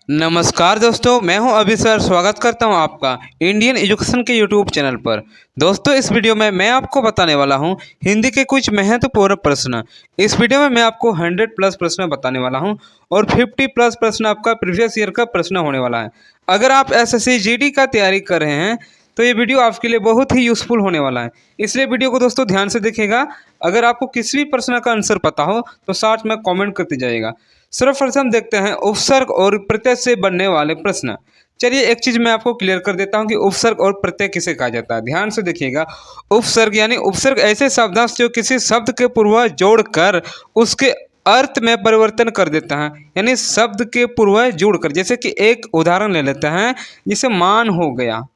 नमस्कार दोस्तों, मैं हूं अभी सर। स्वागत करता हूं आपका इंडियन एजुकेशन के यूट्यूब चैनल पर। दोस्तों, इस वीडियो में मैं आपको बताने वाला हूं हिंदी के कुछ महत्वपूर्ण प्रश्न। इस वीडियो में मैं आपको 100 प्लस प्रश्न बताने वाला हूं और 50 प्लस प्रश्न आपका प्रीवियस ईयर का प्रश्न होने वाला है। अगर आप एसएससी जीडी का तैयारी कर रहे हैं तो ये वीडियो आपके लिए बहुत ही यूज़फुल होने वाला है, इसलिए वीडियो को दोस्तों ध्यान से देखिएगा। अगर आपको किसी भी प्रश्न का आंसर पता हो तो साथ में कमेंट करते जाइएगा। सर्वप्रथम देखते हैं उपसर्ग और प्रत्यय से बनने वाले प्रश्न। चलिए, एक चीज मैं आपको क्लियर कर देता हूं कि उपसर्ग और प्रत्यय किसे कहा जाता है। ध्यान से देखिएगा। उपसर्ग ऐसे शब्दांश जो किसी शब्द के पूर्व जोड़कर उसके अर्थ में परिवर्तन कर देता है, यानी शब्द के पूर्व जोड़कर। जैसे कि एक उदाहरण ले लेते हैं, जैसे मान हो गया।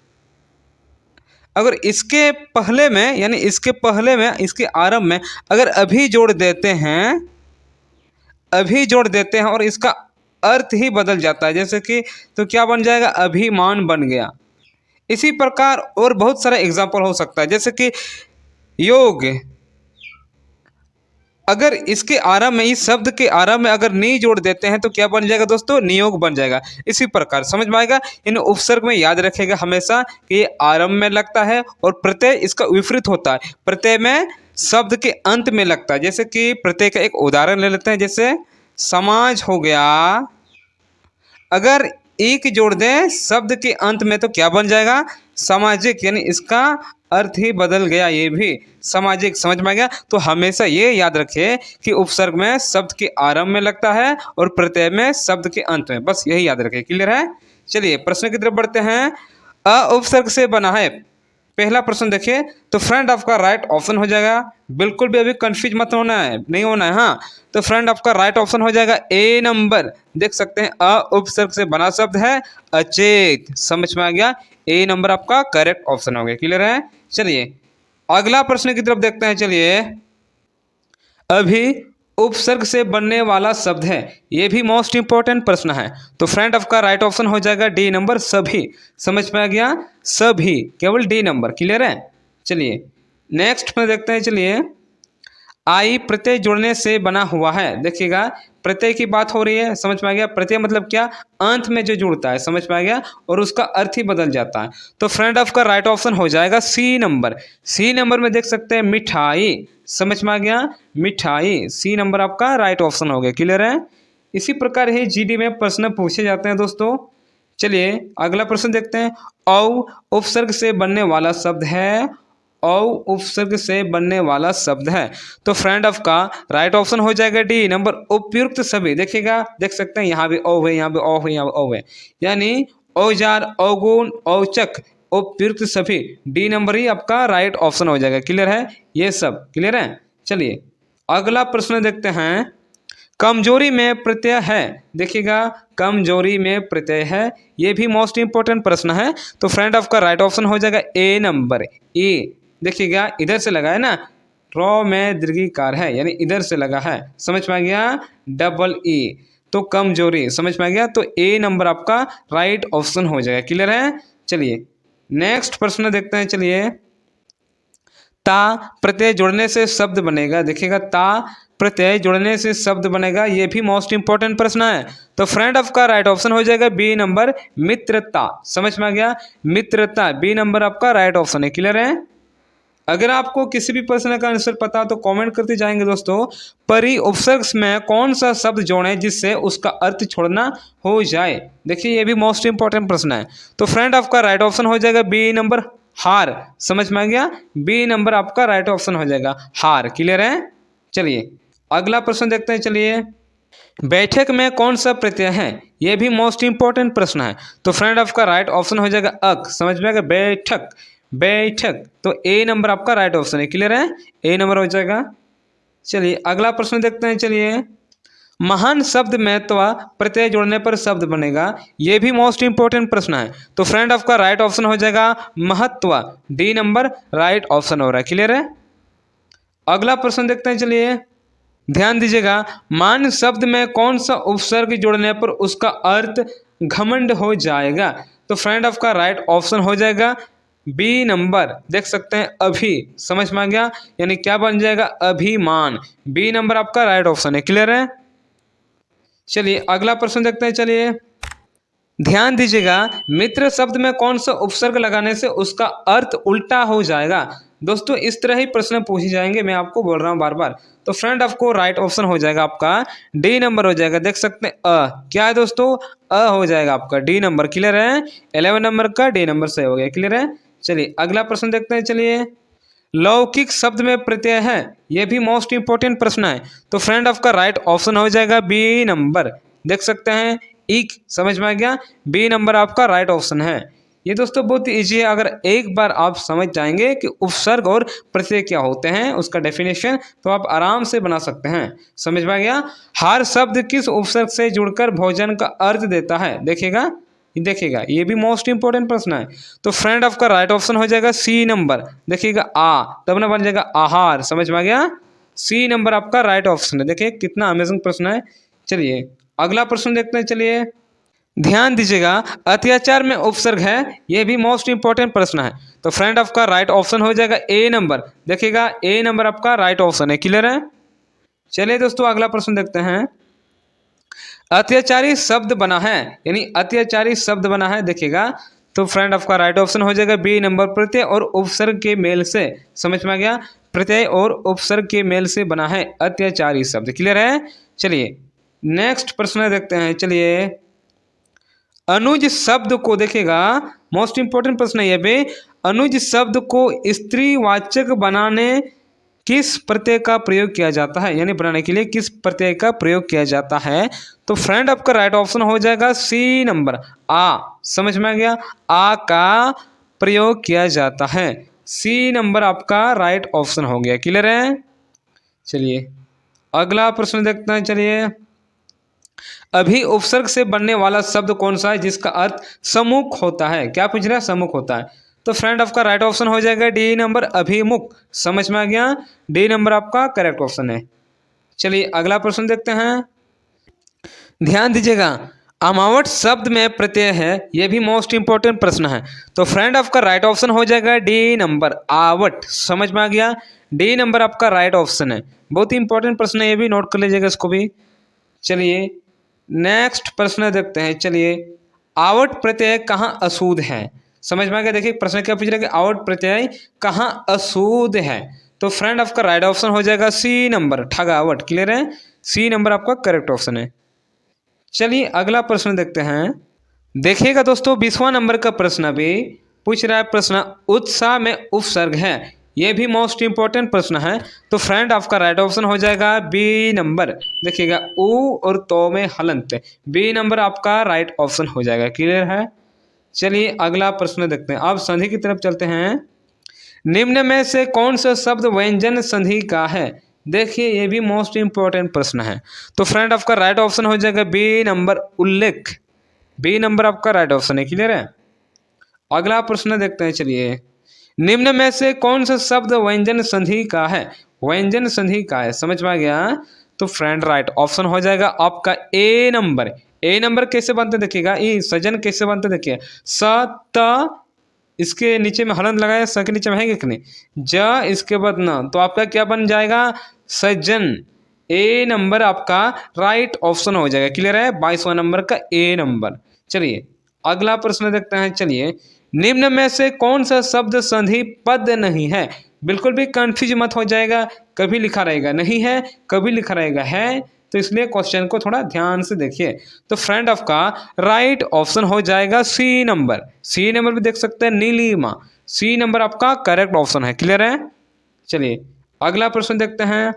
अगर इसके पहले में, यानी इसके आरंभ में अगर अभी जोड़ देते हैं और इसका अर्थ ही बदल जाता है, जैसे कि तो क्या बन जाएगा, अभिमान बन गया। इसी प्रकार और बहुत सारा एग्जाम्पल हो सकता है, जैसे कि योग। अगर इसके आरंभ में, इस शब्द के आरंभ में अगर नी जोड़ देते हैं तो क्या बन जाएगा दोस्तों, नियोग बन जाएगा। इसी प्रकार समझ में आएगा। इन उपसर्ग में याद रखेगा हमेशा कि ये आरंभ में लगता है और प्रत्यय इसका विपरीत होता है। प्रत्यय में शब्द के अंत में लगता है। जैसे कि प्रत्यय का एक उदाहरण ले लेते हैं, जैसे समाज हो गया। अगर एक जोड़ दें शब्द के अंत में तो क्या बन जाएगा, सामाजिक, यानी इसका अर्थ ही बदल गया। ये भी सामाजिक, समझ में आ गया। तो हमेशा ये याद रखें कि उपसर्ग में शब्द के आरंभ में लगता है और प्रत्यय में शब्द के अंत में। बस यही याद रखें। क्लियर है। चलिए प्रश्न की तरफ बढ़ते हैं। अ उपसर्ग से बना है। पहला प्रश्न देखिए, तो फ्रेंड आपका राइट ऑप्शन हो जाएगा। बिल्कुल भी अभी कंफ्यूज मत होना है, नहीं होना है। हाँ, तो फ्रेंड आपका राइट ऑप्शन हो जाएगा ए नंबर। देख सकते हैं अ उपसर्ग से बना शब्द है अचेत। समझ में आ गया। ए नंबर आपका करेक्ट ऑप्शन हो गया। क्लियर है। चलिए अगला प्रश्न की तरफ देखते हैं। चलिए, अभी उपसर्ग से बनने वाला शब्द है, ये भी मोस्ट इंपॉर्टेंट प्रश्न है। तो फ्रेंड आपका राइट ऑप्शन हो जाएगा डी नंबर, सभी। समझ में आ गया, सभी, केवल डी नंबर। क्लियर है। चलिए नेक्स्ट में देखते हैं। चलिए, आई प्रत्यय जुड़ने से बना हुआ है। देखिएगा, प्रत्यय की बात हो रही है। समझ में आ गया। प्रत्यय मतलब क्या, अंत में जो जुड़ता है। समझ में आ गया। और उसका अर्थ ही बदल जाता है। तो फ्रेंड आपका राइट ऑप्शन हो जाएगा सी नंबर। सी नंबर में देख सकते हैं मिठाई। समझ में आ गया, मिठाई। सी नंबर आपका राइट ऑप्शन हो गया। क्लियर है। इसी प्रकार ही जीडी में प्रश्न पूछे जाते हैं दोस्तों। चलिए अगला प्रश्न देखते हैं। औ उपसर्ग से बनने वाला शब्द है। औ उपसर्ग से बनने वाला शब्द है। तो फ्रेंड आपका राइट ऑप्शन हो जाएगा डी नंबर, उपयुक्त सभी। देखिएगा, देख सकते हैं यहाँ भी औ है, यहाँ भी औ है, यहाँ भी औ है, यानी औजार, अवगुण, औचक, उपयुक्त सभी। डी नंबर ही आपका राइट ऑप्शन हो जाएगा। क्लियर है। ये सब क्लियर है। चलिए अगला प्रश्न देखते हैं। कमजोरी में प्रत्यय है। देखिएगा, कमजोरी में प्रत्यय है, ये भी मोस्ट इंपॉर्टेंट प्रश्न है। तो फ्रेंड आपका राइट ऑप्शन हो जाएगा ए नंबर, ए। देखिएगा, इधर से लगा है ना, रॉ में दीर्घिकार है, यानी इधर से लगा है। समझ में आ गया, डबल ई। तो कमजोरी, समझ में आ गया। तो ए नंबर आपका राइट ऑप्शन हो जाएगा। क्लियर है। चलिए नेक्स्ट प्रश्न देखते हैं। चलिए, ता प्रत्यय जोड़ने से शब्द बनेगा। देखिएगा, ता प्रत्यय जोड़ने से शब्द बनेगा, ये भी मोस्ट इंपॉर्टेंट प्रश्न है। तो फ्रेंड आपका राइट ऑप्शन हो जाएगा बी नंबर, मित्रता। समझ में आ गया, मित्रता। बी नंबर आपका राइट ऑप्शन है। क्लियर है। अगर आपको किसी भी प्रश्न का आंसर पता तो कमेंट करते जाएंगे दोस्तों। परी उपसर्ग में कौन सा शब्द जोड़ें जिससे उसका अर्थ छोड़ना हो जाए। देखिए, ये भी मोस्ट इंपॉर्टेंट प्रश्न है। तो फ्रेंड आपका राइट ऑप्शन हो जाएगा बी नंबर, हार। समझ में आ गया, बी नंबर आपका राइट ऑप्शन हो जाएगा, हार। क्लियर है। चलिए अगला प्रश्न देखते हैं। चलिए, बैठक में कौन सा प्रत्यय है, यह भी मोस्ट इंपॉर्टेंट प्रश्न है। तो फ्रेंड आपका राइट ऑप्शन हो जाएगा अक। समझ में आएगा, बैठक, बैठक। तो ए नंबर आपका राइट ऑप्शन है। क्लियर है, ए नंबर हो जाएगा। चलिए अगला प्रश्न देखते हैं। चलिए, महान शब्द में तो प्रत्यय जोड़ने पर शब्द बनेगा, यह भी मोस्ट इंपॉर्टेंट प्रश्न है। तो फ्रेंड आपका राइट ऑप्शन हो जाएगा महत्व, डी नंबर राइट ऑप्शन हो रहा है। क्लियर है। अगला प्रश्न देखते हैं। चलिए ध्यान दीजिएगा, मान शब्द में कौन सा उपसर्ग जोड़ने पर उसका अर्थ घमंड हो जाएगा। तो फ्रेंड आपका राइट ऑप्शन हो जाएगा बी नंबर, देख सकते हैं अभी। समझ में आ गया, यानी क्या बन जाएगा, अभिमान। बी नंबर आपका राइट ऑप्शन है। क्लियर है। चलिए अगला प्रश्न देखते हैं। चलिए, ध्यान दीजिएगा, मित्र शब्द में कौन सा उपसर्ग लगाने से उसका अर्थ उल्टा हो जाएगा। दोस्तों इस तरह ही प्रश्न पूछे जाएंगे, मैं आपको बोल रहा हूँ बार बार। तो फ्रेंड आपको राइट ऑप्शन हो जाएगा आपका डी नंबर हो जाएगा। देख सकते हैं क्या है दोस्तों, हो जाएगा आपका डी नंबर। क्लियर है, 11 नंबर का डी नंबर सही हो गया। क्लियर है, चलिए अगला प्रश्न देखते हैं। चलिए, लौकिक शब्द में प्रत्यय है, यह भी मोस्ट इंपोर्टेंट प्रश्न है। तो फ्रेंड आपका राइट ऑप्शन हो जाएगा बी नंबर। देख सकते हैं, एक समझ में आ गया, बी नंबर आपका राइट ऑप्शन है। ये दोस्तों बहुत इजी है, अगर एक बार आप समझ जाएंगे कि उपसर्ग और प्रत्यय क्या होते हैं, उसका डेफिनेशन, तो आप आराम से बना सकते हैं। समझ में आ गया। हर शब्द किस उपसर्ग से जुड़कर भोजन का अर्थ देता है, देखिएगा ये भी मोस्ट इंपोर्टेंट प्रश्न है। तो फ्रेंड आपका राइट ऑप्शन हो जाएगा सी नंबर। देखिएगा तब ना बन जाएगा आहार। समझ में आ गया, सी नंबर आपका राइट ऑप्शन है। देखिए कितना अमेजिंग प्रश्न है। चलिए अगला प्रश्न देखते हैं। चलिए ध्यान दीजिएगा, अत्याचार में उपसर्ग है, यह भी मोस्ट इंपोर्टेंट प्रश्न है। तो फ्रेंड आपका राइट ऑप्शन हो जाएगा ए नंबर। देखिएगा ए नंबर आपका राइट ऑप्शन है। क्लियर है, चलिए दोस्तों अगला प्रश्न देखते हैं। अत्याचारी शब्द बना है, यानी अत्याचारी शब्द बना है, देखिएगा। तो फ्रेंड आपका राइट ऑप्शन हो जाएगा बी नंबर, प्रत्यय और उपसर्ग के मेल से। समझ में आ गया, प्रत्यय और उपसर्ग के मेल से बना है अत्याचारी शब्द। क्लियर है, चलिए नेक्स्ट प्रश्न देखते हैं। चलिए, अनुज शब्द को, देखिएगा मोस्ट इंपोर्टेंट प्रश्न है ये भी। अनुज शब्द को स्त्रीवाचक बनाने किस प्रत्यय का प्रयोग किया जाता है, यानी बनाने के लिए किस प्रत्यय का प्रयोग किया जाता है। तो फ्रेंड आपका राइट ऑप्शन हो जाएगा सी नंबर, आ। समझ में आ गया, आ का प्रयोग किया जाता है। सी नंबर आपका राइट ऑप्शन हो गया। क्लियर है, चलिए अगला प्रश्न देखते हैं। चलिए, अभी उपसर्ग से बनने वाला शब्द कौन सा है जिसका अर्थ सम्मुख होता है। क्या पूछ रहा है, सम्मुख होता है। तो फ्रेंड आपका राइट ऑप्शन हो जाएगा डी नंबर, अभिमुख। समझ में आ गया, डी नंबर आपका करेक्ट ऑप्शन है। चलिए अगला प्रश्न देखते हैं। ध्यान दीजिएगा, अमावट शब्द में प्रत्यय है, यह भी मोस्ट इंपोर्टेंट प्रश्न है। तो फ्रेंड आपका राइट ऑप्शन हो जाएगा डी नंबर, आवट। समझ में आ गया, डी नंबर आपका राइट ऑप्शन है। बहुत ही इंपॉर्टेंट प्रश्न है, ये भी नोट कर लीजिएगा इसको भी। चलिए नेक्स्ट प्रश्न देखते हैं। चलिए, आवट प्रत्यय कहाँ अशुद्ध है। समझ में आ गया, देखिए प्रश्न क्या पूछ रहा है कि आवट प्रत्यय कहाँ अशुद्ध है। तो फ्रेंड आपका राइट ऑप्शन हो जाएगा सी नंबर, ठगावट। क्लियर है, सी नंबर आपका करेक्ट ऑप्शन है। चलिए अगला प्रश्न देखते हैं। देखिएगा दोस्तों, 20वां नंबर का प्रश्न भी पूछ रहा है। प्रश्न उत्साह में उपसर्ग है, यह भी मोस्ट इंपोर्टेंट प्रश्न है। तो फ्रेंड आपका राइट ऑप्शन हो जाएगा बी नंबर। देखिएगा ऊ और तो में हलंत, बी नंबर आपका राइट ऑप्शन हो जाएगा। क्लियर है, चलिए अगला प्रश्न देखते हैं। अब संधि की तरफ चलते हैं। निम्न में से कौन सा शब्द व्यंजन संधि का है। देखिए ये भी मोस्ट इंपोर्टेंट प्रश्न है। तो फ्रेंड आपका राइट ऑप्शन हो जाएगा बी नंबर, उल्लेख। बी नंबर आपका राइट ऑप्शन है। क्लियर है, अगला प्रश्न देखते हैं। चलिए, निम्न में से कौन सा शब्द व्यंजन संधि का है। व्यंजन संधि का है, समझ में आ गया। तो फ्रेंड राइट ऑप्शन हो जाएगा आपका ए नंबर। ए नंबर कैसे बनते देखिएगा, ई सजन कैसे बनते देखिए, स त इसके नीचे में हलंत लगाया, स के नीचे में है कि नहीं, ज इसके बाद न, तो आपका क्या बन जाएगा, सजन। ए नंबर आपका राइट ऑप्शन हो जाएगा। क्लियर है, 22वां नंबर का ए नंबर। चलिए अगला प्रश्न देखते हैं। चलिए, निम्न में से कौन सा शब्द संधि पद नहीं है। बिल्कुल भी कंफ्यूज मत हो जाएगा, कभी लिखा रहेगा नहीं है, कभी लिखा रहेगा है, तो इसलिए क्वेश्चन को थोड़ा ध्यान से देखिए। तो फ्रेंड आपका राइट ऑप्शन हो जाएगा सी नंबर। सी नंबर भी देख सकते हैं, नीलिमा। सी नंबर आपका करेक्ट ऑप्शन है। क्लियर है, चलिए अगला प्रश्न देखते हैं।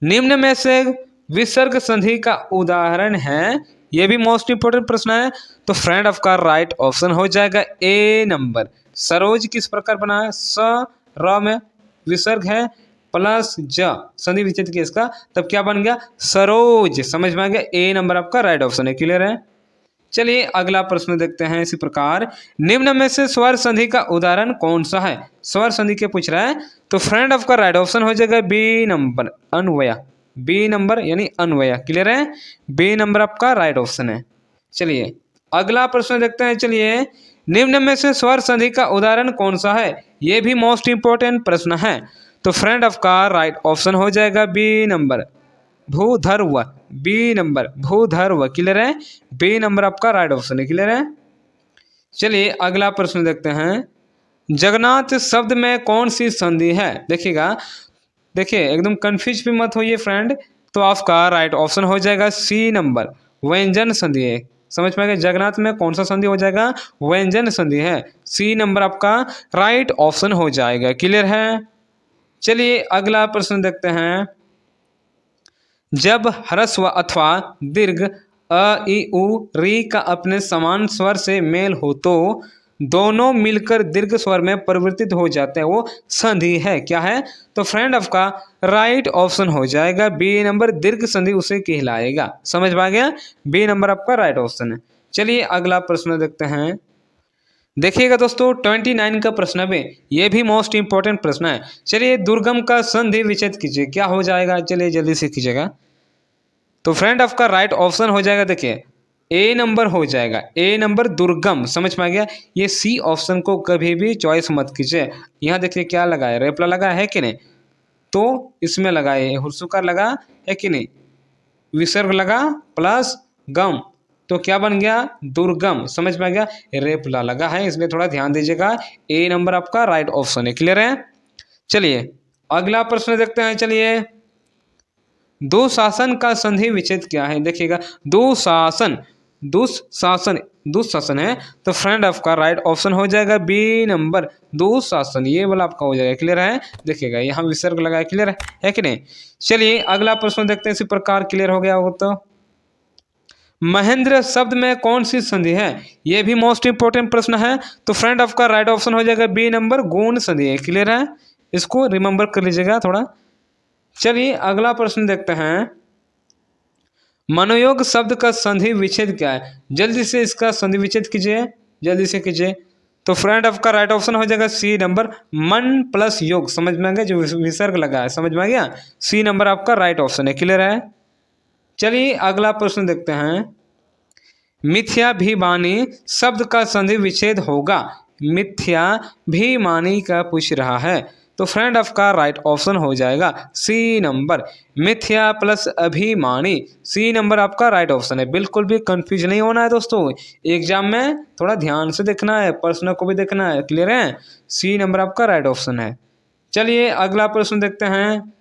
निम्न में से विसर्ग संधि का उदाहरण है, यह भी मोस्ट इंपोर्टेंट प्रश्न है। तो फ्रेंड आपका राइट ऑप्शन हो जाएगा ए नंबर। सरोज किस प्रकार बना है, स र में विसर्ग है प्लस ज, संधि विच्छेद किया इसका, तब क्या बन गया, सरोज। समझ में आ गया, ए नंबर आपका राइट ऑप्शन है। क्लियर है, चलिए अगला प्रश्न देखते हैं। इसी प्रकार, निम्न में से स्वर संधि का उदाहरण कौन सा है। स्वर संधि के पूछ रहा है। तो फ्रेंड आपका राइट ऑप्शन हो जाएगा बी नंबर, अन्वय। बी नंबर यानी अन्वय। क्लियर है, बी नंबर आपका राइट ऑप्शन है। चलिए अगला प्रश्न देखते हैं। चलिए, निम्न में से स्वर संधि का उदाहरण कौन सा है, यह भी मोस्ट इंपोर्टेंट प्रश्न है। तो फ्रेंड आपका राइट ऑप्शन हो जाएगा बी नंबर, भूधर्व, बी नंबर भूधर्व। क्लियर है, बी नंबर आपका राइट ऑप्शन है। क्लियर है। चलिए अगला प्रश्न देखते हैं। जगन्नाथ शब्द में कौन सी संधि है? देखिएगा, देखिए एकदम कंफ्यूज भी मत होइए फ्रेंड। तो आपका राइट ऑप्शन हो जाएगा सी नंबर व्यंजन संधि है। समझ में आ गया, जगन्नाथ में कौन सा संधि हो जाएगा? व्यंजन संधि है। सी नंबर आपका राइट ऑप्शन हो जाएगा। क्लियर है। चलिए अगला प्रश्न देखते हैं। जब ह्रस्व अथवा दीर्घ अ इ उ री का अपने समान स्वर से मेल हो तो दोनों मिलकर दीर्घ स्वर में परिवर्तित हो जाते हैं, वो संधि है। क्या है? तो फ्रेंड आपका राइट ऑप्शन हो जाएगा बी नंबर दीर्घ संधि उसे कहलाएगा। समझ में आ गया, बी नंबर आपका राइट ऑप्शन है। चलिए अगला प्रश्न देखते हैं। देखिएगा दोस्तों 29 का प्रश्न भी, ये भी मोस्ट इंपॉर्टेंट प्रश्न है। चलिए दुर्गम का संधि विच्छेद कीजिए, क्या हो जाएगा? चलिए जल्दी से कीजिएगा। तो फ्रेंड आपका राइट ऑप्शन हो जाएगा, देखिए ए नंबर हो जाएगा, ए नंबर दुर्गम। समझ में आ गया। ये सी ऑप्शन को कभी भी चॉइस मत कीजिए। यहाँ देखिए क्या लगा है, रेपला लगा है कि नहीं, तो इसमें लगा है हुर्सुकार लगा है कि नहीं, विसर्ग लगा प्लस गम, तो क्या बन गया? दुर्गम। समझ में आ गया, रेपला लगा है, इसलिए थोड़ा ध्यान दीजिएगा। ए नंबर आपका राइट ऑप्शन है। क्लियर है। चलिए अगला प्रश्न देखते हैं। चलिए दुशासन का संधि विच्छेद क्या है? देखिएगा दुशासन, दुशासन, दुशासन है, तो फ्रेंड आपका राइट ऑप्शन हो जाएगा बी नंबर दुशासन, ये वाला आपका हो जाएगा। क्लियर है। देखिएगा यहाँ विसर्ग लगाया। क्लियर है कि नहीं। चलिए अगला प्रश्न देखते हैं। इसी प्रकार क्लियर हो गया हो तो महेंद्र शब्द में कौन सी संधि है? ये भी मोस्ट इंपोर्टेंट प्रश्न है। तो फ्रेंड आपका राइट ऑप्शन हो जाएगा बी नंबर गुण संधि है। क्लियर है, इसको रिमेंबर कर लीजिएगा थोड़ा। चलिए अगला प्रश्न देखते हैं। मनोयोग शब्द का संधि विच्छेद क्या है? जल्दी से इसका संधि विच्छेद कीजिए, जल्दी से कीजिए। तो फ्रेंड आपका राइट ऑप्शन हो जाएगा सी नंबर मन प्लस योग। समझ में आ गया, जो विसर्ग लगा है, समझ में आ गया। सी नंबर आपका राइट ऑप्शन है। क्लियर है। चलिए अगला प्रश्न देखते हैं। मिथ्याभिमानी शब्द का संधि विच्छेद होगा। मिथ्याभिमानी का पूछ रहा है, तो फ्रेंड आपका राइट ऑप्शन हो जाएगा सी नंबर मिथ्या प्लस अभिमानी। सी नंबर आपका राइट ऑप्शन है। बिल्कुल भी कंफ्यूज नहीं होना है दोस्तों, एग्जाम में थोड़ा ध्यान से देखना है, प्रश्न को भी देखना है। क्लियर है, सी नंबर आपका राइट ऑप्शन है। चलिए अगला प्रश्न देखते हैं।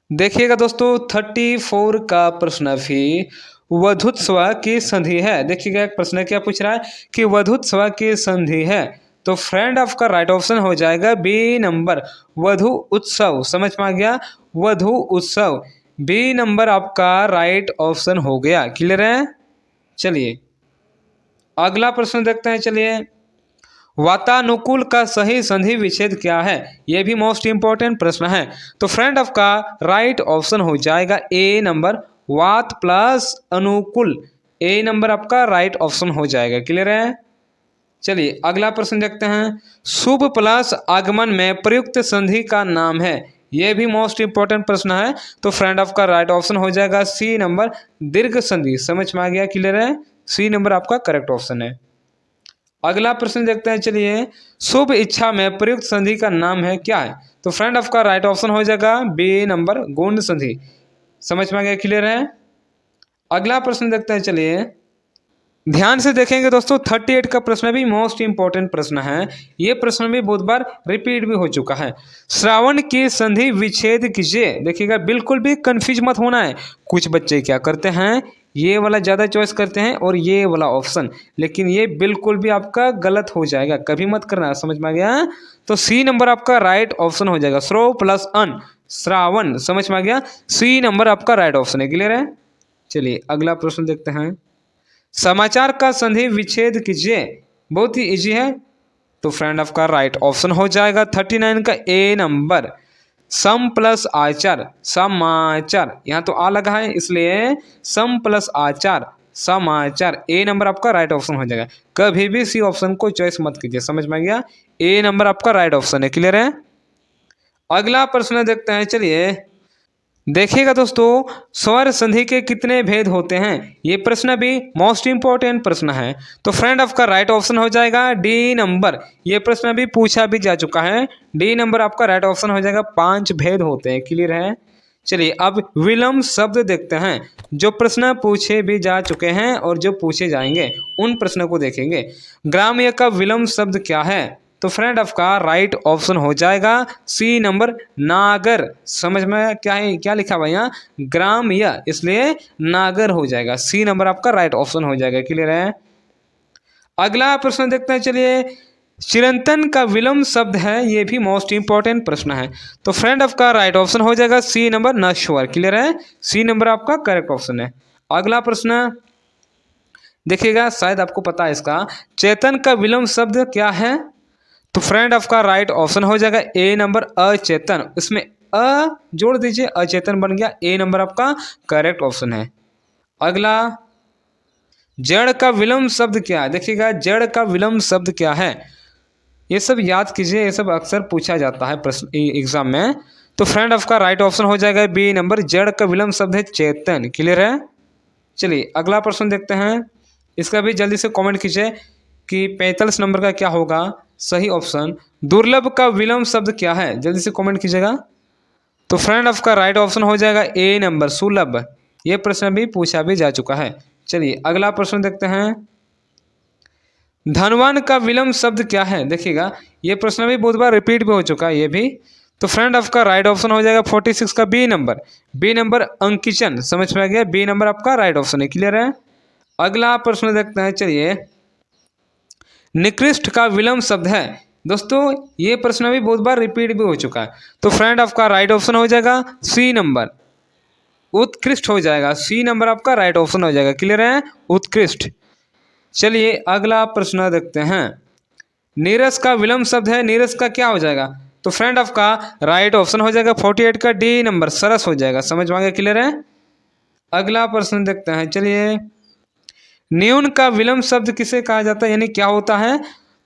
देखिएगा दोस्तों 34 का प्रश्न भी वधुत्व की संधि है। देखिएगा एक प्रश्न क्या पूछ रहा है कि वधुत्व की संधि है, तो फ्रेंड आपका राइट ऑप्शन हो जाएगा बी नंबर वधु उत्सव। समझ में आ गया, वधु उत्सव, बी नंबर आपका राइट ऑप्शन हो गया। क्लियर है। चलिए अगला प्रश्न देखते हैं। चलिए वातानुकूल का सही संधि विच्छेद क्या है? यह भी मोस्ट इंपॉर्टेंट प्रश्न है। तो फ्रेंड आपका राइट ऑप्शन हो जाएगा ए नंबर वात प्लस अनुकूल, ए नंबर आपका राइट ऑप्शन हो जाएगा। क्लियर है। चलिए अगला प्रश्न देखते हैं। शुभ प्लस आगमन में प्रयुक्त संधि का नाम है। यह भी मोस्ट इंपॉर्टेंट प्रश्न है। तो फ्रेंड आपका राइट ऑप्शन हो जाएगा सी नंबर दीर्घ संधि। समझ में आ गया। क्लियर है, सी नंबर आपका करेक्ट ऑप्शन है। अगला प्रश्न देखते हैं। चलिए शुभ इच्छा में प्रयुक्त संधि का नाम है, क्या है? तो फ्रेंड आपका राइट ऑप्शन हो जाएगा बी नंबर गुण संधि। समझ में आ गया। क्लियर है। अगला प्रश्न देखते हैं। चलिए ध्यान से देखेंगे दोस्तों 38 का प्रश्न भी मोस्ट इंपॉर्टेंट प्रश्न है। ये प्रश्न भी बहुत बार रिपीट भी हो चुका है। श्रावण की संधि विच्छेद कीजिए। देखिएगा बिल्कुल भी कंफ्यूज मत होना है। कुछ बच्चे क्या करते हैं, ये वाला ज़्यादा चॉइस करते हैं और ये वाला ऑप्शन, लेकिन ये बिल्कुल भी आपका गलत हो जाएगा, कभी मत करना। समझ में आ गया। तो सी नंबर आपका राइट ऑप्शन हो जाएगा श्रो प्लस अन, श्रावण। समझ में आ गया, सी नंबर आपका राइट ऑप्शन है। क्लियर है। चलिए अगला प्रश्न देखते हैं। समाचार का संधि विच्छेद कीजिए, बहुत ही इजी है। तो फ्रेंड आपका राइट ऑप्शन हो जाएगा 39 का ए नंबर सम प्लस आचार, समाचार। यहाँ तो आ लगा है इसलिए सम प्लस आचार, समाचार, ए नंबर आपका राइट ऑप्शन हो जाएगा। कभी भी सी ऑप्शन को चॉइस मत कीजिए। समझ में आ गया, ए नंबर आपका राइट ऑप्शन है। क्लियर है। अगला प्रश्न देखते हैं। चलिए देखिएगा दोस्तों स्वर संधि के कितने भेद होते हैं? ये प्रश्न भी मोस्ट इंपॉर्टेंट प्रश्न है। तो फ्रेंड आपका राइट ऑप्शन हो जाएगा डी नंबर। ये प्रश्न भी पूछा भी जा चुका है। डी नंबर आपका राइट ऑप्शन हो जाएगा 5 भेद होते हैं। क्लियर है। चलिए अब विलंब शब्द देखते हैं। जो प्रश्न पूछे भी जा चुके हैं और जो पूछे जाएंगे उन प्रश्नों को देखेंगे। ग्राम्य का विलंब शब्द क्या है? तो फ्रेंड आपका राइट ऑप्शन हो जाएगा सी नंबर नागर। समझ में क्या है, क्या लिखा हुआ यहाँ? ग्राम्य, इसलिए नागर हो जाएगा। सी नंबर आपका राइट ऑप्शन हो जाएगा। क्लियर है? अगला प्रश्न देखते हैं। चलिए चिरंतन का विलंब शब्द है, ये भी मोस्ट इंपॉर्टेंट प्रश्न है। तो फ्रेंड आपका राइट ऑप्शन हो जाएगा सी नंबर नश्वर। क्लियर है? सी नंबर आपका करेक्ट ऑप्शन है। अगला प्रश्न देखिएगा, शायद आपको पता है इसका। चेतन का विलंब शब्द क्या है? तो फ्रेंड आपका राइट ऑप्शन हो जाएगा ए नंबर अचेतन। इसमें अ जोड़ दीजिए, अचेतन बन गया। ए नंबर आपका करेक्ट ऑप्शन है। अगला जड़ का विलंब शब्द क्या है? देखिएगा जड़ का विलंब शब्द क्या है, ये सब याद कीजिए, ये सब अक्सर पूछा जाता है प्रश्न एग्जाम में। तो फ्रेंड आपका राइट ऑप्शन हो जाएगा बी नंबर, जड़ का विलंब शब्द है चेतन। क्लियर है? चलिए अगला प्रश्न देखते हैं। इसका भी जल्दी से कमेंट कीजिए कि 45 नंबर का क्या होगा सही ऑप्शन। दुर्लभ का विलंब शब्द क्या है? जल्दी से कमेंट कीजिएगा। तो फ्रेंड आपका राइट ऑप्शन हो जाएगा ए नंबर सुलभ। ये प्रश्न भी पूछा भी जा चुका है। चलिए अगला प्रश्न देखते हैं। धनवान का विलंब शब्द क्या है? देखिएगा ये प्रश्न भी बहुत बार रिपीट भी हो चुका है ये भी। तो फ्रेंड आपका राइट ऑप्शन हो जाएगा 46 का बी नंबर। बी नंबर अंकिचन। समझ में आ गया? बी नंबर आपका राइट ऑप्शन है। क्लियर है? अगला प्रश्न देखते हैं। चलिए निकृष्ट का विलंब शब्द है। दोस्तों ये प्रश्न भी बहुत बार रिपीट भी हो चुका है। तो फ्रेंड आपका राइट ऑप्शन हो जाएगा सी नंबर उत्कृष्ट हो जाएगा। सी नंबर आपका राइट ऑप्शन हो जाएगा। क्लियर है? उत्कृष्ट। चलिए अगला प्रश्न देखते हैं। नीरस का विलंब शब्द है, नीरस का क्या हो जाएगा? तो फ्रेंड आपका राइट ऑप्शन हो जाएगा 48 का डी नंबर सरस हो जाएगा। समझ में आ गया? क्लियर है? अगला प्रश्न देखते हैं। चलिए न्यून का विलंब शब्द किसे कहा जाता है, यानी क्या होता है?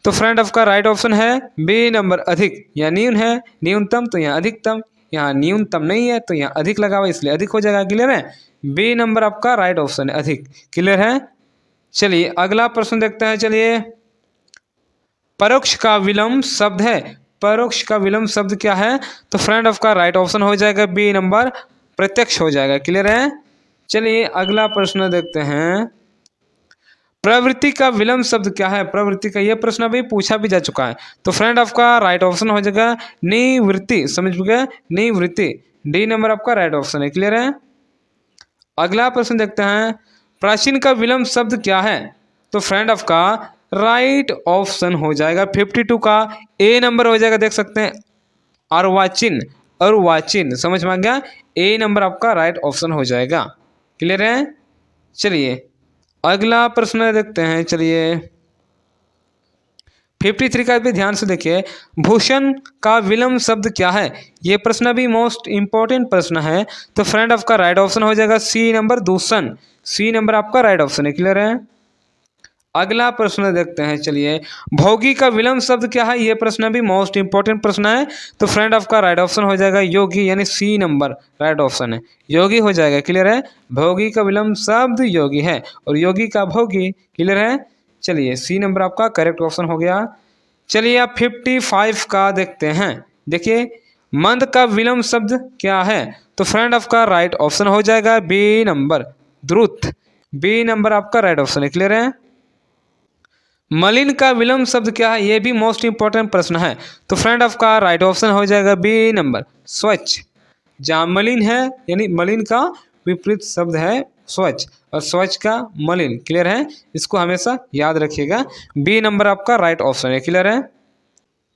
तो फ्रेंड आपका राइट ऑप्शन है बी नंबर अधिक। यहाँ न्यून है, न्यूनतम, तो यहाँ अधिकतम। यहाँ न्यूनतम नहीं है तो यहाँ अधिक लगा हुआ, इसलिए अधिक हो जाएगा। क्लियर है? बी नंबर आपका राइट ऑप्शन है अधिक। क्लियर है? चलिए अगला प्रश्न देखते हैं। चलिए परोक्ष का विलंब शब्द है, परोक्ष का विलंब शब्द क्या है? तो फ्रेंड आपका राइट ऑप्शन हो जाएगा बी नंबर प्रत्यक्ष हो जाएगा। क्लियर है? चलिए अगला प्रश्न देखते हैं। प्रवृत्ति का विलंब शब्द क्या है? प्रवृत्ति का ये प्रश्न भी पूछा भी जा चुका है। तो फ्रेंड आपका राइट ऑप्शन हो जाएगा निवृत्ति। समझ गए? निवृत्ति। डी नंबर आपका राइट ऑप्शन है। क्लियर है? अगला प्रश्न देखते हैं। प्राचीन का विलंब शब्द क्या है? तो फ्रेंड आपका राइट ऑप्शन हो जाएगा 52 का ए नंबर हो जाएगा। देख सकते हैं अर्वाचीन, अर्वाचीन। समझ में आ गया? ए नंबर आपका राइट ऑप्शन हो जाएगा। क्लियर है? चलिए अगला प्रश्न देखते हैं। चलिए 53 का भी ध्यान से देखिए। भूषण का विलंब शब्द क्या है? ये प्रश्न भी मोस्ट इंपॉर्टेंट प्रश्न है। तो फ्रेंड आपका राइट ऑप्शन हो जाएगा सी नंबर दूषण। सी नंबर आपका राइट ऑप्शन है। क्लियर है? अगला प्रश्न देखते हैं। चलिए भोगी का विलंब शब्द क्या है? ये प्रश्न भी मोस्ट इंपॉर्टेंट प्रश्न है। तो फ्रेंड आपका राइट ऑप्शन हो जाएगा योगी, यानी सी नंबर राइट ऑप्शन है, योगी हो जाएगा। क्लियर है? भोगी का विलंब शब्द योगी है और योगी का भोगी। क्लियर है? चलिए सी नंबर आपका करेक्ट ऑप्शन हो गया। चलिए आप 55 का देखते हैं। देखिए मंद का विलंब शब्द क्या है? तो फ्रेंड आपका राइट ऑप्शन हो जाएगा बी नंबर द्रुत। बी नंबर आपका राइट ऑप्शन है। क्लियर है? मलिन का विलंब शब्द क्या है? ये भी मोस्ट इंपॉर्टेंट प्रश्न है। तो फ्रेंड आपका राइट ऑप्शन हो जाएगा बी नंबर स्वच्छ। जहाँ मलिन है यानी मलिन का विपरीत शब्द है स्वच्छ, और स्वच्छ का मलिन। क्लियर है? इसको हमेशा याद रखिएगा। बी नंबर आपका राइट ऑप्शन है। क्लियर है?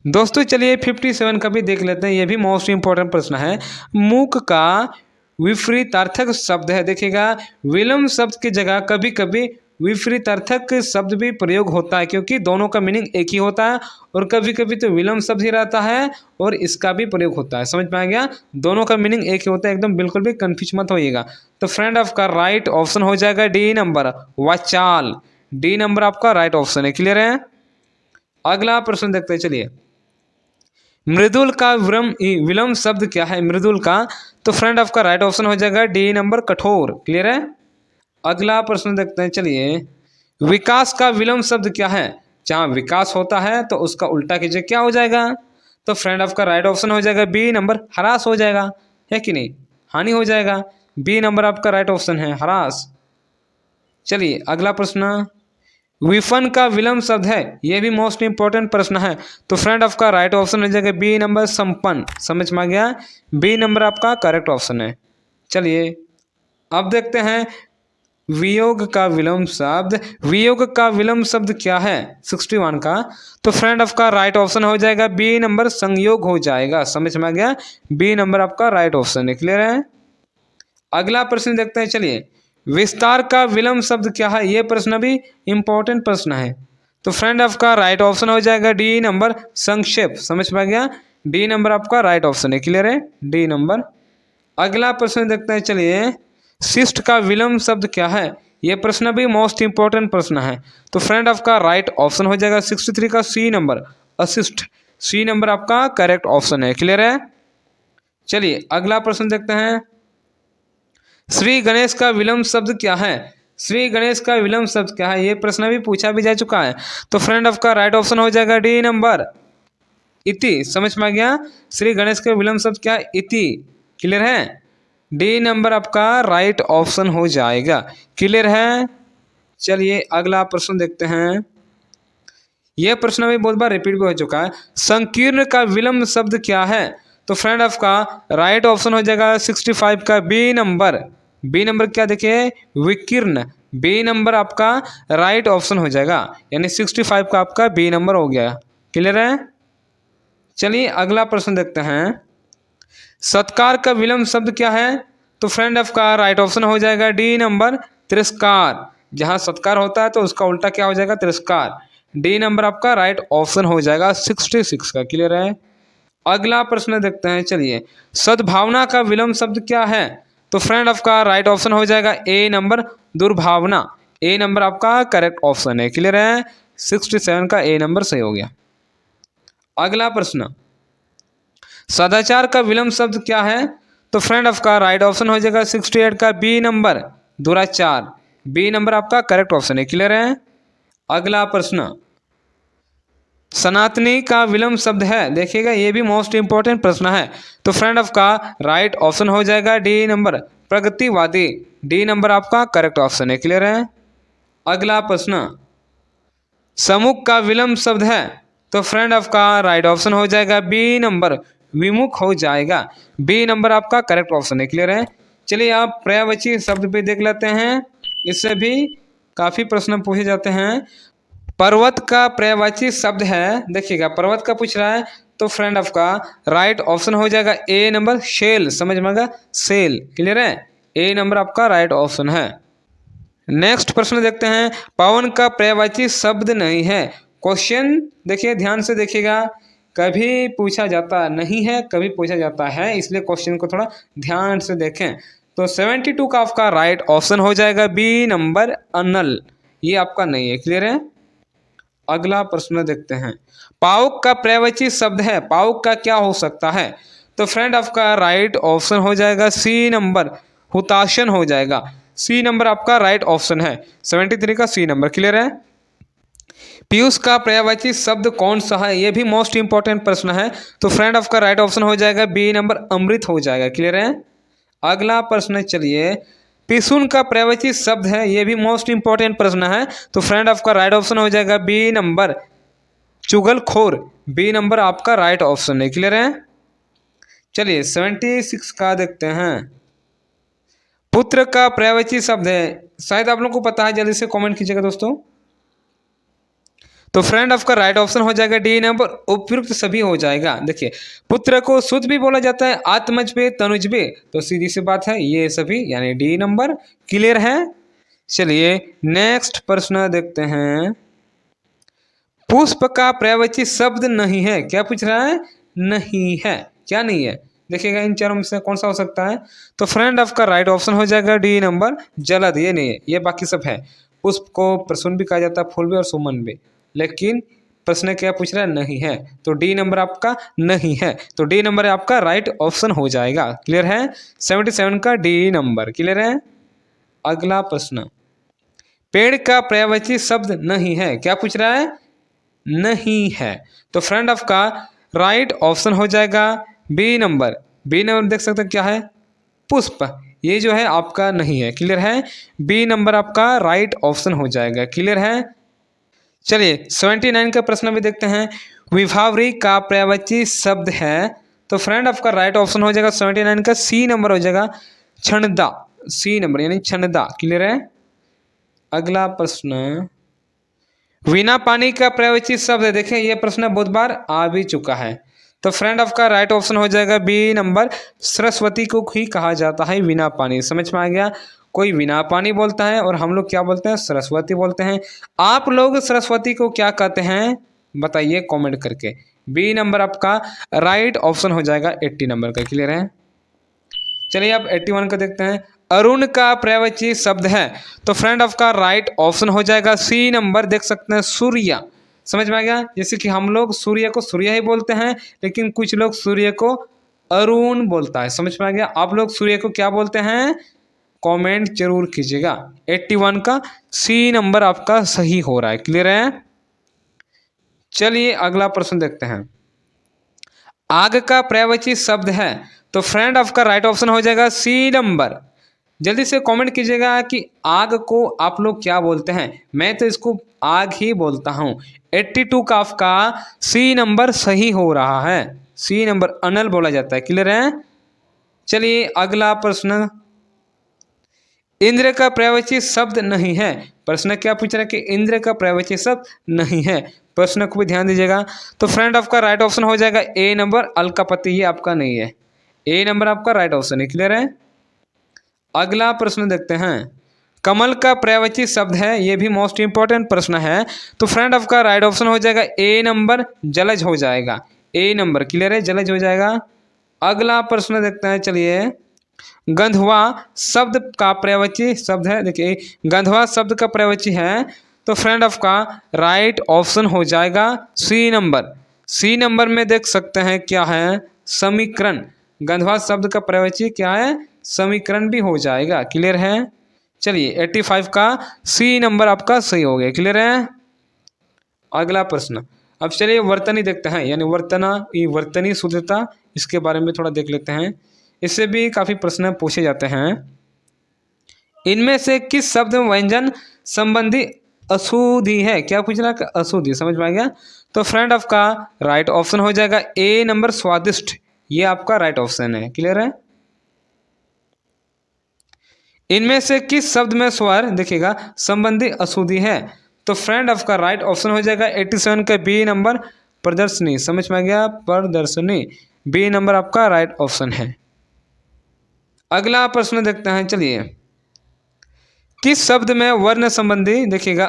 दोस्तों चलिए 57 का भी देख लेते हैं। ये भी मोस्ट इंपॉर्टेंट प्रश्न है। मूक का विपरीतार्थक शब्द है। देखिएगा विलंब शब्द की जगह कभी कभी विपरीतार्थक शब्द भी प्रयोग होता है, क्योंकि दोनों का मीनिंग एक ही होता है, और कभी कभी तो विलंब शब्द ही रहता है और इसका भी प्रयोग होता है। समझ में आ गया? दोनों का मीनिंग एक ही होता है, एकदम बिल्कुल भी कन्फ्यूज मत होइएगा। तो फ्रेंड आपका राइट ऑप्शन हो जाएगा डी नंबर वाचाल। डी नंबर आपका राइट ऑप्शन है। क्लियर है? अगला प्रश्न देखते हैं। चलिए मृदुल का विलंब शब्द क्या है? मृदुल का, तो फ्रेंड आपका राइट ऑप्शन हो जाएगा डी नंबर कठोर। क्लियर है? अगला प्रश्न देखते हैं। चलिए विकास का विलंब शब्द क्या है? जहाँ विकास होता है तो उसका उल्टा कीजिए, क्या हो जाएगा? तो फ्रेंड आपका राइट ऑप्शन हो जाएगा बी नंबर ह्रास हो जाएगा, है कि नहीं? हानि हो जाएगा। बी नंबर आपका राइट ऑप्शन है ह्रास। चलिए अगला प्रश्न, विफन का विलंब शब्द है, ये भी मोस्ट इंपॉर्टेंट प्रश्न है। तो फ्रेंड आपका राइट ऑप्शन हो जाएगा बी नंबर संपन्न। समझ में आ गया, बी नंबर आपका करेक्ट ऑप्शन है। चलिए अब देखते हैं वियोग का विलंब शब्द। वियोग का विलंब शब्द क्या है 61 का। तो फ्रेंड आपका राइट ऑप्शन हो जाएगा बी नंबर संयोग हो जाएगा। समझ में आ गया, बी नंबर आपका राइट ऑप्शन है। क्लियर है। अगला प्रश्न देखते हैं। चलिए विस्तार का विलंब शब्द क्या है, ये प्रश्न भी इंपॉर्टेंट प्रश्न है। तो फ्रेंड आपका राइट ऑप्शन हो जाएगा डी नंबर संक्षेप। समझ में आ गया, डी नंबर आपका राइट ऑप्शन है। क्लियर है, डी नंबर। अगला प्रश्न देखते हैं। चलिए शिष्ट का विलंब शब्द क्या है, ये प्रश्न भी मोस्ट इंपॉर्टेंट प्रश्न है। तो फ्रेंड आपका राइट ऑप्शन हो जाएगा 63 का सी नंबर अशिष्ट। सी नंबर आपका करेक्ट ऑप्शन है। क्लियर है। चलिए अगला प्रश्न देखते हैं। श्री गणेश का विलंब शब्द क्या है। श्री गणेश का विलंब शब्द क्या है, ये प्रश्न भी पूछा भी जा चुका है। तो फ्रेंड आपका राइट ऑप्शन हो जाएगा डी नंबर इति। समझ में आ गया, श्री गणेश का विलंब शब्द क्या है, इति। क्लियर है, डी नंबर आपका राइट ऑप्शन हो जाएगा। क्लियर है। चलिए अगला प्रश्न देखते हैं। यह प्रश्न भी बहुत बार रिपीट भी हो चुका है। संकीर्ण का विलंब शब्द क्या है। तो फ्रेंड आपका राइट ऑप्शन हो जाएगा 65 का बी नंबर। बी नंबर क्या देखिए, विकीर्ण। बी नंबर आपका राइट ऑप्शन हो जाएगा, यानी 65 का आपका बी नंबर हो गया। क्लियर है। चलिए अगला प्रश्न देखते हैं। सत्कार का विलंब शब्द क्या है। तो फ्रेंड आपका राइट ऑप्शन हो जाएगा डी नंबर तिरस्कार। जहां सत्कार होता है तो उसका उल्टा क्या हो जाएगा, तिरस्कार। डी नंबर आपका राइट ऑप्शन हो जाएगा 66 का। क्लियर है। अगला प्रश्न देखते हैं। चलिए सद्भावना का विलंब शब्द क्या है। तो फ्रेंड आपका राइट ऑप्शन हो जाएगा ए नंबर दुर्भावना। ए नंबर आपका करेक्ट ऑप्शन है। क्लियर है, 67 का ए नंबर सही हो गया। अगला प्रश्न, सदाचार का विलंब शब्द क्या है। तो फ्रेंड आपका राइट ऑप्शन हो जाएगा 68 का बी नंबर दुराचार। बी नंबर आपका करेक्ट ऑप्शन है। क्लियर है। अगला प्रश्न, सनातनी का विलंब शब्द है, देखिएगा ये भी मोस्ट इंपॉर्टेंट प्रश्न है। तो फ्रेंड आपका राइट ऑप्शन हो जाएगा डी नंबर प्रगतिवादी। डी नंबर आपका करेक्ट ऑप्शन है। क्लियर है। अगला प्रश्न, समुख का विलंब शब्द है। तो फ्रेंड आपका राइट ऑप्शन हो जाएगा बी नंबर विमुख हो जाएगा। बी नंबर आपका करेक्ट ऑप्शन है। क्लियर है। चलिए आप पर्यायवाची शब्द पे देख लेते हैं, इससे भी काफी प्रश्न पूछे जाते हैं। पर्वत का पर्यायवाची शब्द है, देखिएगा पर्वत का पूछ रहा है। तो फ्रेंड आपका राइट ऑप्शन हो जाएगा ए नंबर शेल। समझ में आएगा, सेल। क्लियर है, ए नंबर आपका राइट ऑप्शन है। नेक्स्ट प्रश्न देखते हैं। पवन का पर्यायवाची शब्द नहीं है। क्वेश्चन देखिए ध्यान से देखिएगा, कभी पूछा जाता नहीं है, कभी पूछा जाता है, इसलिए क्वेश्चन को थोड़ा ध्यान से देखें। तो 72 का आपका राइट ऑप्शन हो जाएगा बी नंबर अनल। ये आपका नहीं है। क्लियर है। अगला प्रश्न देखते हैं। पाउक का पर्यायवाची शब्द है, पाउक का क्या हो सकता है। तो फ्रेंड आपका राइट ऑप्शन हो जाएगा सी नंबर हुताशन हो जाएगा। सी नंबर आपका राइट ऑप्शन है, 73 का सी नंबर। क्लियर है। पीयूष का पर्यायवाची शब्द कौन सा है, ये भी मोस्ट इंपॉर्टेंट प्रश्न है। तो फ्रेंड आपका राइट ऑप्शन हो जाएगा बी नंबर अमृत हो जाएगा। क्लियर है। अगला प्रश्न, चलिए पिसुन का पर्यायवाची शब्द है, ये भी मोस्ट इंपॉर्टेंट प्रश्न है। तो फ्रेंड आपका राइट ऑप्शन हो जाएगा बी नंबर चुगलखोर। बी नंबर आपका राइट ऑप्शन है। क्लियर है। चलिए 76 का देखते हैं। पुत्र का पर्यायवाची शब्द है, शायद आप लोगों को पता है, जल्दी से कमेंट कीजिएगा दोस्तों। तो फ्रेंड आपका राइट ऑप्शन हो जाएगा डी नंबर उपयुक्त सभी हो जाएगा। देखिए पुत्र को सुत भी बोला जाता है, आत्मज पे, तनुज पे, तो सीधी सी बात है ये सभी, यानी डी नंबर। क्लियर है। चलिए नेक्स्ट प्रश्न देखते हैं। पुष्प का पर्यायवाची शब्द नहीं है, क्या पूछ रहा है, नहीं है, क्या नहीं है। देखिएगा इन चारों में से कौन सा हो सकता है। तो फ्रेंड आपका राइट ऑप्शन हो जाएगा डी नंबर जलद। ये नहीं है, ये बाकी सब है। पुष्प को प्रसून भी कहा जाता है, फूल भी और सुमन भी, लेकिन प्रश्न क्या पूछ रहा है, नहीं है। तो डी नंबर आपका नहीं है, तो डी नंबर आपका राइट ऑप्शन हो जाएगा। क्लियर है, 77 का डी नंबर। क्लियर है। अगला प्रश्न, पेड़ का पर्यायवाची शब्द नहीं है, क्या पूछ रहा है, नहीं है। तो फ्रेंड आपका राइट ऑप्शन हो जाएगा बी नंबर। बी नंबर देख सकते हैं क्या है, पुष्प, ये जो है आपका नहीं है। क्लियर है, बी नंबर आपका राइट ऑप्शन हो जाएगा। क्लियर है। चलिए 79 का प्रश्न भी देखते हैं। विभावरी का पर्यायवाची शब्द है, तो फ्रेंड आपका राइट ऑप्शन हो जाएगा 79 का सी नंबर हो जाएगा छणदा, सी नंबर यानी छणदा। क्लियर है। अगला प्रश्न, बिना पानी का पर्यायवाची शब्द है। देखिए ये प्रश्न बहुत बार आ भी चुका है, तो फ्रेंड आपका राइट ऑप्शन हो जाएगा बी नंबर सरस्वती को ही कहा जाता है बिना पानी। समझ में आ गया, कोई बिना पानी बोलता है और हम लोग क्या बोलते हैं, सरस्वती बोलते हैं। आप लोग सरस्वती को क्या कहते हैं बताइए कमेंट करके। बी नंबर आपका राइट ऑप्शन हो जाएगा 80 नंबर का। क्लियर है। चलिए आप 81 का देखते हैं। अरुण का पर्यायवाची शब्द है, तो फ्रेंड आपका राइट ऑप्शन हो जाएगा सी नंबर, देख सकते हैं सूर्य। समझ में आ गया, जैसे कि हम लोग सूर्य को सूर्य ही बोलते हैं, लेकिन कुछ लोग सूर्य को अरुण बोलता है। समझ में आ गया। आप लोग सूर्य को क्या बोलते हैं, कमेंट जरूर कीजिएगा। 81 का सी नंबर आपका सही हो रहा है। क्लियर है। चलिए अगला प्रश्न देखते हैं। आग का पर्यायवाची शब्द है, तो फ्रेंड आपका राइट ऑप्शन हो जाएगा सी नंबर। जल्दी से कमेंट कीजिएगा कि आग को आप लोग क्या बोलते हैं। मैं तो इसको आग ही बोलता हूं। 82 का आपका सी नंबर सही हो रहा है। सी नंबर अनल बोला जाता है। क्लियर है। चलिए अगला प्रश्न, इंद्र का पर्यायवाची शब्द नहीं है। प्रश्न क्या पूछ रहा है कि इंद्र का पर्यायवाची शब्द नहीं है। प्रश्न को भी ध्यान दीजिएगा। तो फ्रेंड आपका राइट ऑप्शन हो जाएगा ए नंबर अलकापति, ये आपका नहीं है। ए नंबर आपका राइट ऑप्शन है। क्लियर है। अगला प्रश्न देखते हैं। कमल का पर्यायवाची शब्द है, ये भी मोस्ट इंपॉर्टेंट प्रश्न है, तो फ्रेंड आपका राइट ऑप्शन हो जाएगा ए नंबर जलज हो जाएगा। ए नंबर। क्लियर है, जलज हो जाएगा। अगला प्रश्न देखते हैं। चलिए गंधवा शब्द का पर्यायवाची शब्द है। देखिए गंधवा शब्द का पर्यायवाची है, तो फ्रेंड आपका राइट ऑप्शन हो जाएगा सी नंबर। सी नंबर में देख सकते हैं क्या है, समीकरण। गंधवा शब्द का पर्यायवाची क्या है, समीकरण भी हो जाएगा। क्लियर है। चलिए 85 का सी नंबर आपका सही हो गया। क्लियर है। अगला प्रश्न, अब चलिए वर्तनी देखते हैं, यानी वर्तनी शुद्धता, इसके बारे में थोड़ा देख लेते हैं। इससे भी काफी प्रश्न पूछे जाते हैं। इनमें से किस शब्द में व्यंजन संबंधी अशुद्धि है। क्या पूछ रहा है, अशुद्धि। समझ में आ गया। तो फ्रेंड आपका राइट ऑप्शन हो जाएगा ए नंबर स्वादिष्ट, ये आपका राइट ऑप्शन है। क्लियर है। इनमें से किस शब्द में स्वर देखिएगा संबंधी अशुद्धि है, तो फ्रेंड आपका राइट ऑप्शन हो जाएगा 87 का बी नंबर प्रदर्शनी। समझ में आ गया, प्रदर्शनी। बी नंबर आपका राइट ऑप्शन है। अगला प्रश्न देखते हैं। चलिए किस शब्द में वर्ण संबंधी देखिएगा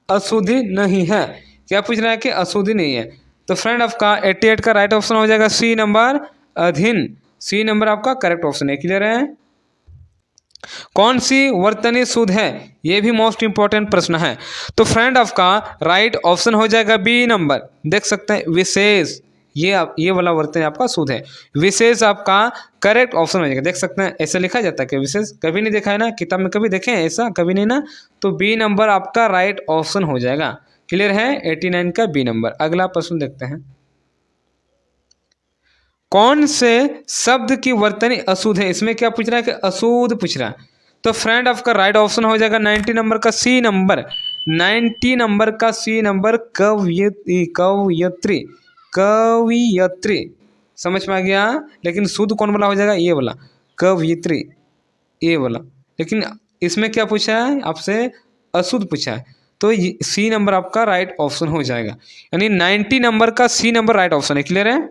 अशुद्धि नहीं है। क्या पूछ रहा है कि अशुद्धि नहीं है, तो फ्रेंड आपका 88 का राइट ऑप्शन हो जाएगा सी नंबर अधीन। सी नंबर आपका करेक्ट ऑप्शन है। क्लियर है। कौन सी वर्तनी शुद्ध है, यह भी मोस्ट इंपॉर्टेंट प्रश्न है, तो फ्रेंड आपका राइट ऑप्शन हो जाएगा बी नंबर। देख सकते हैं विशेष, ये वाला वर्तनी आपका शुद्ध है। विशेष आपका करेक्ट ऑप्शन हो जाएगा। देख सकते हैं ऐसे लिखा जाता है कि विशेष, कभी नहीं देखा है ना किताब में, कभी देखे हैं ऐसा, कभी नहीं ना, तो बी नंबर आपका राइट ऑप्शन हो जाएगा। क्लियर है। 89 का बी नंबर। अगला प्रश्न देखते हैं। कौन से शब्द की वर्तनी अशुद्ध है। इसमें क्या पूछ रहा है कि अशुद्ध पूछ रहा है, तो फ्रेंड आपका राइट ऑप्शन हो जाएगा 90 नंबर का सी नंबर। 90 नंबर का सी नंबर कवयत्री। कवयत्री। समझ में आ गया। लेकिन शुद्ध कौन वाला हो जाएगा, ये वाला कवयत्री, ये वाला। लेकिन इसमें क्या पूछा है आपसे, अशुद्ध पूछा है, तो सी नंबर आपका राइट ऑप्शन हो जाएगा। यानी 90 नंबर का सी नंबर राइट ऑप्शन है। क्लियर है।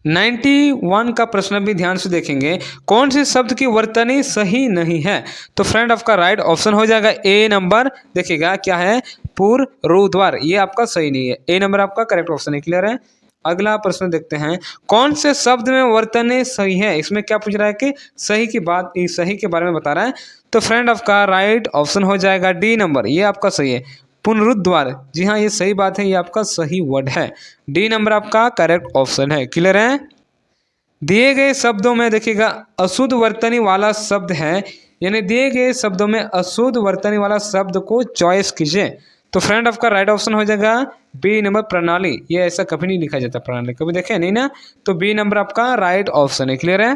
91 का प्रश्न भी ध्यान से देखेंगे। कौन से शब्द की वर्तनी सही नहीं है, तो फ्रेंड आपका राइट ऑप्शन हो जाएगा ए नंबर। देखिएगा क्या है, पूर्वद्वार, ये आपका सही नहीं है। ए नंबर आपका करेक्ट ऑप्शन है। क्लियर है। अगला प्रश्न देखते हैं। कौन से शब्द में वर्तनी सही है। इसमें क्या पूछ रहा है कि सही की बात, सही के बारे में बता रहा है, तो फ्रेंड आपका राइट ऑप्शन हो जाएगा डी नंबर, ये आपका सही है। पुनरुद्वार, जी हाँ ये सही बात है, ये आपका सही वर्ड है। डी नंबर आपका करेक्ट ऑप्शन है। क्लियर है। दिए गए शब्दों में देखिएगा अशुद्ध वर्तनी वाला शब्द है, यानी दिए गए शब्दों में अशुद्ध वर्तनी वाला शब्द को चॉइस कीजिए, तो फ्रेंड आपका राइट ऑप्शन हो जाएगा बी नंबर प्रणाली। ये ऐसा कभी नहीं लिखा जाता, प्रणाली कभी देखे नहीं ना, तो बी नंबर आपका राइट ऑप्शन है। क्लियर है।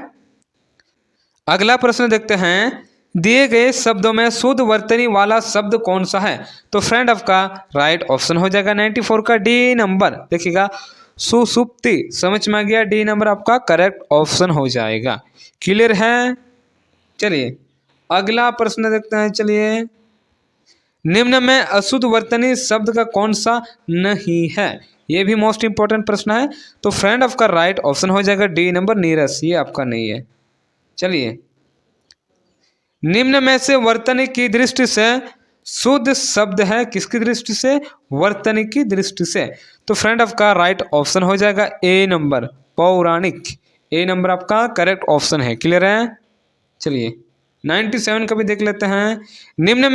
अगला प्रश्न देखते हैं, दिए गए शब्दों में शुद्ध वर्तनी वाला शब्द कौन सा है? तो फ्रेंड आपका राइट ऑप्शन हो जाएगा 94 का डी नंबर। देखिएगा सुसुप्ति, समझ में आ गया, डी नंबर आपका करेक्ट ऑप्शन हो जाएगा। क्लियर है? चलिए अगला प्रश्न देखते हैं। चलिए, निम्न में अशुद्ध वर्तनी शब्द का कौन सा नहीं है? ये भी मोस्ट इंपॉर्टेंट प्रश्न है। तो फ्रेंड आपका राइट ऑप्शन हो जाएगा डी नंबर नीरस, ये आपका नहीं है। चलिए, निम्न में से वर्तनी की दृष्टि से शुद्ध शब्द है किसकी दृष्टि से? वर्तनी की दृष्टि से। तो फ्रेंड आपका राइट ऑप्शन हो जाएगा ए नंबर पौराणिक, ए नंबर आपका करेक्ट ऑप्शन है। क्लियर है? चलिए 97 का भी देख लेते हैं। निम्न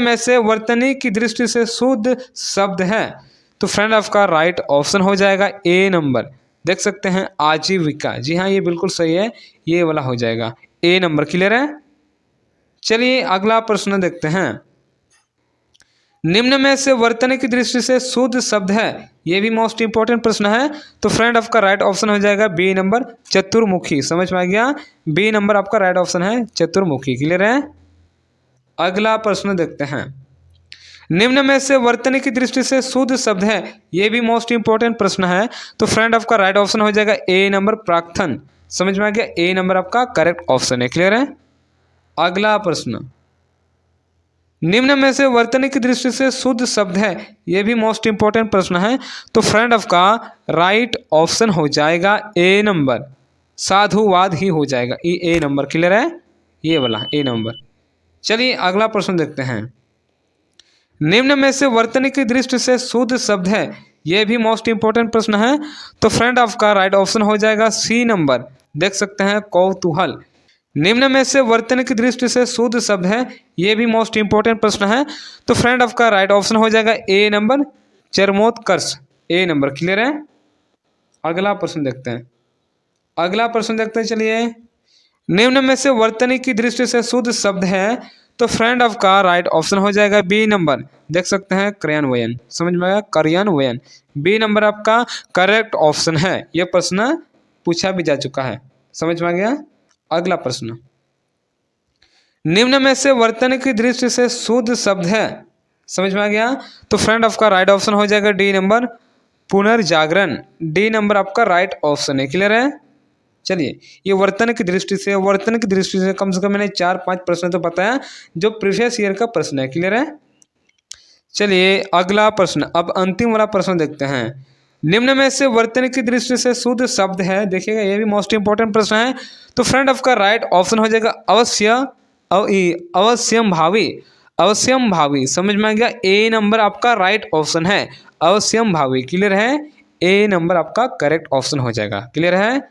में से वर्तनी की दृष्टि से शुद्ध शब्द है? तो फ्रेंड आपका राइट ऑप्शन हो जाएगा ए नंबर, देख सकते हैं आजीविका। जी हाँ, ये बिल्कुल सही है, ये वाला हो जाएगा ए नंबर। क्लियर है? चलिए अगला प्रश्न देखते हैं। निम्न में से वर्तनी की दृष्टि से शुद्ध शब्द है? ये भी मोस्ट इंपॉर्टेंट प्रश्न है। तो फ्रेंड आपका राइट ऑप्शन हो जाएगा बी नंबर चतुर्मुखी, समझ में आ गया, बी नंबर आपका राइट ऑप्शन है चतुर्मुखी। क्लियर है? अगला प्रश्न देखते हैं। निम्न में से वर्तनी की दृष्टि से शुद्ध शब्द है? ये भी मोस्ट इंपॉर्टेंट प्रश्न है। तो फ्रेंड आपका राइट ऑप्शन हो जाएगा ए नंबर प्रार्थन, समझ में आ गया, ए नंबर आपका करेक्ट ऑप्शन है। क्लियर है? अगला प्रश्न, निम्न में से वर्तनी की दृष्टि से शुद्ध शब्द है? ये भी मोस्ट इंपॉर्टेंट प्रश्न है। तो फ्रेंड आपका राइट ऑप्शन हो जाएगा ए नंबर साधुवाद ही हो जाएगा, ए नंबर। क्लियर है? ये वाला ए नंबर। चलिए अगला प्रश्न देखते हैं। निम्न में से वर्तनी की दृष्टि से शुद्ध शब्द है? ये भी मोस्ट इंपॉर्टेंट प्रश्न है। तो फ्रेंड आपका राइट ऑप्शन हो जाएगा सी नंबर, देख सकते हैं कौतूहल। निम्न में से वर्तनी की दृष्टि से शुद्ध शब्द है? ये भी मोस्ट इंपॉर्टेंट प्रश्न है। तो फ्रेंड आपका राइट ऑप्शन हो जाएगा ए नंबर चरमोत्कर्ष, ए नंबर। क्लियर है? अगला प्रश्न देखते हैं। अगला प्रश्न देखते हैं। चलिए, निम्न में से वर्तनी की दृष्टि से शुद्ध शब्द है? तो फ्रेंड आपका राइट ऑप्शन हो जाएगा बी नंबर, देख सकते हैं क्रियान्वयन, समझ में आया, क्रियान्वयन, बी नंबर आपका करेक्ट ऑप्शन है। यह प्रश्न पूछा भी जा चुका है, समझ में आ गया। अगला प्रश्न, निम्न में से वर्तनी की दृष्टि से शुद्ध शब्द है? समझ में आ गया। तो फ्रेंड आपका राइट ऑप्शन हो जाएगा डी नंबर पुनर्जागरण, डी नंबर आपका राइट ऑप्शन है। क्लियर है? चलिए, ये वर्तन की दृष्टि से कम से कम मैंने 4-5 प्रश्न तो बताया जो प्रीवियस ईयर का प्रश्न है। क्लियर है? चलिए अगला प्रश्न, अब अंतिम वाला प्रश्न देखते हैं। निम्न में से वर्तन की दृष्टि से शुद्ध शब्द है? देखिएगा ये भी मोस्ट इंपॉर्टेंट प्रश्न है। तो फ्रेंड आपका राइट ऑप्शन हो जाएगा अवश्यम भावी, अवश्यम भावी, समझ में आ गया, ए नंबर आपका राइट ऑप्शन है अवश्यम भावी। क्लियर है? ए नंबर आपका करेक्ट ऑप्शन हो जाएगा। क्लियर है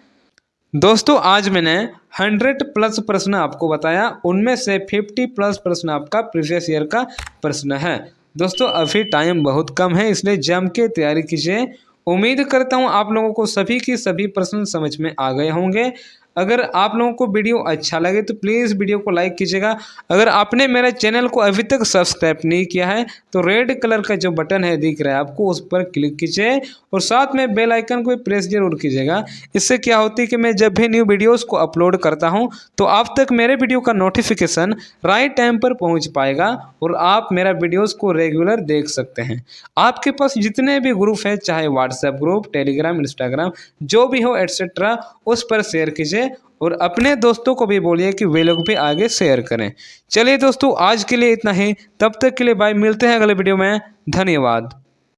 दोस्तों? आज मैंने 100+ प्रश्न आपको बताया, उनमें से 50+ प्रश्न आपका प्रीवियस ईयर का प्रश्न है। दोस्तों अभी टाइम बहुत कम है, इसलिए जम के तैयारी कीजिए। उम्मीद करता हूँ आप लोगों को सभी की सभी प्रश्न समझ में आ गए होंगे। अगर आप लोगों को वीडियो अच्छा लगे तो प्लीज़ वीडियो को लाइक कीजिएगा। अगर आपने मेरे चैनल को अभी तक सब्सक्राइब नहीं किया है तो रेड कलर का जो बटन है दिख रहा है आपको, उस पर क्लिक कीजिए और साथ में बेल आइकन को प्रेस जरूर कीजिएगा। इससे क्या होती है कि मैं जब भी न्यू वीडियोज़ को अपलोड करता हूँ तो आप तक मेरे वीडियो का नोटिफिकेशन राइट टाइम पर पहुँच पाएगा और आप मेरा वीडियोज़ को रेगुलर देख सकते हैं। आपके पास जितने भी ग्रुप हैं, चाहे व्हाट्सएप ग्रुप, टेलीग्राम, इंस्टाग्राम, जो भी हो एटसेट्रा, उस पर शेयर कीजिए और अपने दोस्तों को भी बोलिए कि वे लोग भी आगे शेयर करें। चलिए दोस्तों आज के लिए इतना ही, तब तक के लिए बाय, मिलते हैं अगले वीडियो में। धन्यवाद।